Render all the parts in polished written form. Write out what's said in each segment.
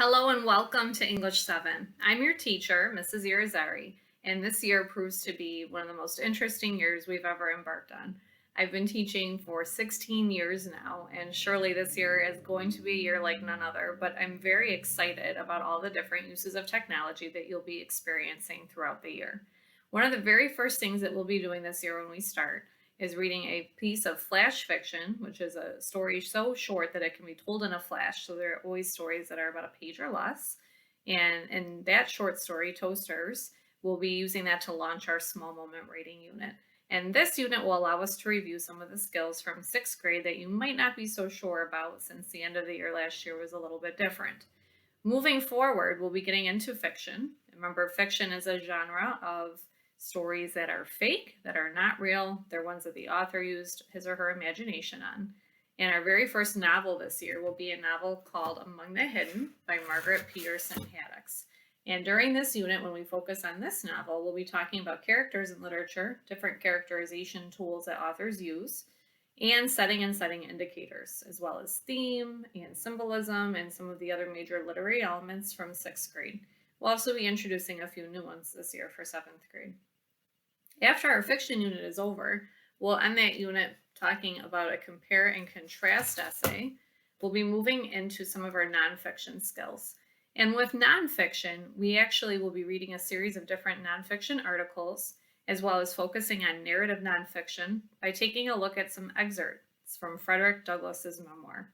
Hello and welcome to English 7. I'm your teacher, Mrs.I, and this year proves to be one of the most interesting years we've ever embarked on. I've been teaching for 16 years now, and surely this year is going to be a year like none other, but I'm very excited about all the different uses of technology that you'll be experiencing throughout the year. One of the very first things that we'll be doing this year when we start is reading a piece of flash fiction, which is a story so short that it can be told in a flash. So there are always stories that are about a page or less. And in that short story, Toasters, we'll be using that to launch our small moment rating unit. And this unit will allow us to review some of the skills from sixth grade that you might not be so sure about since the end of the year last year was a little bit different. Moving forward, we'll be getting into fiction. Remember, fiction is a genre of stories that are fake, that are not real. They're ones that the author used his or her imagination on. And our very first novel this year will be a novel called Among the Hidden by Margaret Peterson Haddix. And during this unit, when we focus on this novel, we'll be talking about characters in literature, different characterization tools that authors use, and setting indicators, as well as theme and symbolism and some of the other major literary elements from sixth grade. We'll also be introducing a few new ones this year for seventh grade. After our fiction unit is over, we'll end that unit talking about a compare and contrast essay. We'll be moving into some of our nonfiction skills. And with nonfiction, we actually will be reading a series of different nonfiction articles, as well as focusing on narrative nonfiction by taking a look at some excerpts from Frederick Douglass's memoir.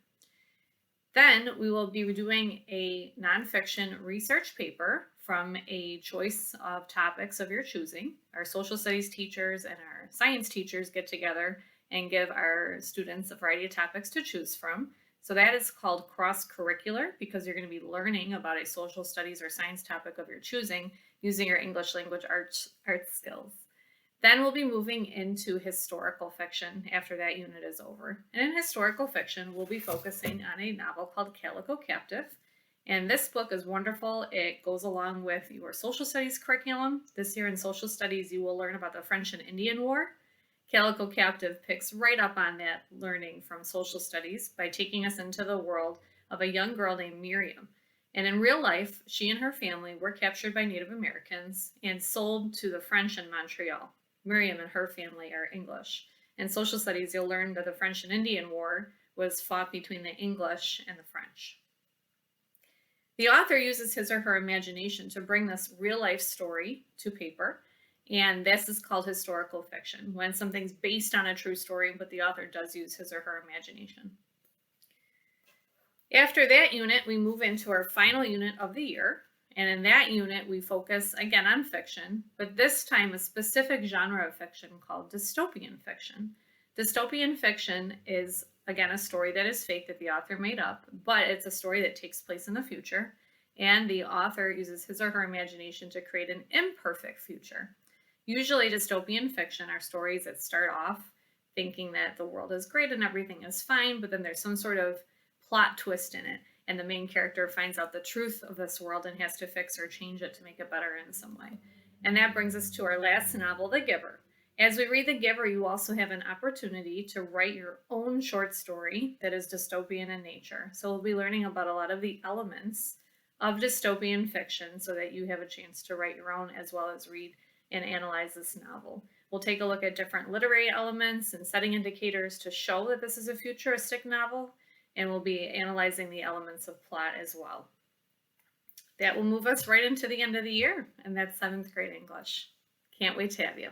Then we will be doing a nonfiction research paper from a choice of topics of your choosing. Our social studies teachers and our science teachers get together and give our students a variety of topics to choose from. So that is called cross-curricular because you're going to be learning about a social studies or science topic of your choosing using your English language arts skills. Then we'll be moving into historical fiction after that unit is over. And in historical fiction, we'll be focusing on a novel called Calico Captive. And this book is wonderful. It goes along with your social studies curriculum. This year in social studies, you will learn about the French and Indian War. Calico Captive picks right up on that learning from social studies by taking us into the world of a young girl named Miriam. And in real life, she and her family were captured by Native Americans and sold to the French in Montreal. Miriam and her family are English. In social studies, you'll learn that the French and Indian War was fought between the English and the French. The author uses his or her imagination to bring this real life story to paper, and this is called historical fiction, when something's based on a true story, but the author does use his or her imagination. After that unit, we move into our final unit of the year, and in that unit, we focus again on fiction, but this time a specific genre of fiction called dystopian fiction. Dystopian fiction is, again, a story that is fake that the author made up, but it's a story that takes place in the future, and the author uses his or her imagination to create an imperfect future. Usually dystopian fiction are stories that start off thinking that the world is great and everything is fine, but then there's some sort of plot twist in it, and the main character finds out the truth of this world and has to fix or change it to make it better in some way. And that brings us to our last novel, The Giver. As we read The Giver, you also have an opportunity to write your own short story that is dystopian in nature. So we'll be learning about a lot of the elements of dystopian fiction so that you have a chance to write your own as well as read and analyze this novel. We'll take a look at different literary elements and setting indicators to show that this is a futuristic novel, and we'll be analyzing the elements of plot as well. That will move us right into the end of the year, and that's seventh grade English. Can't wait to have you.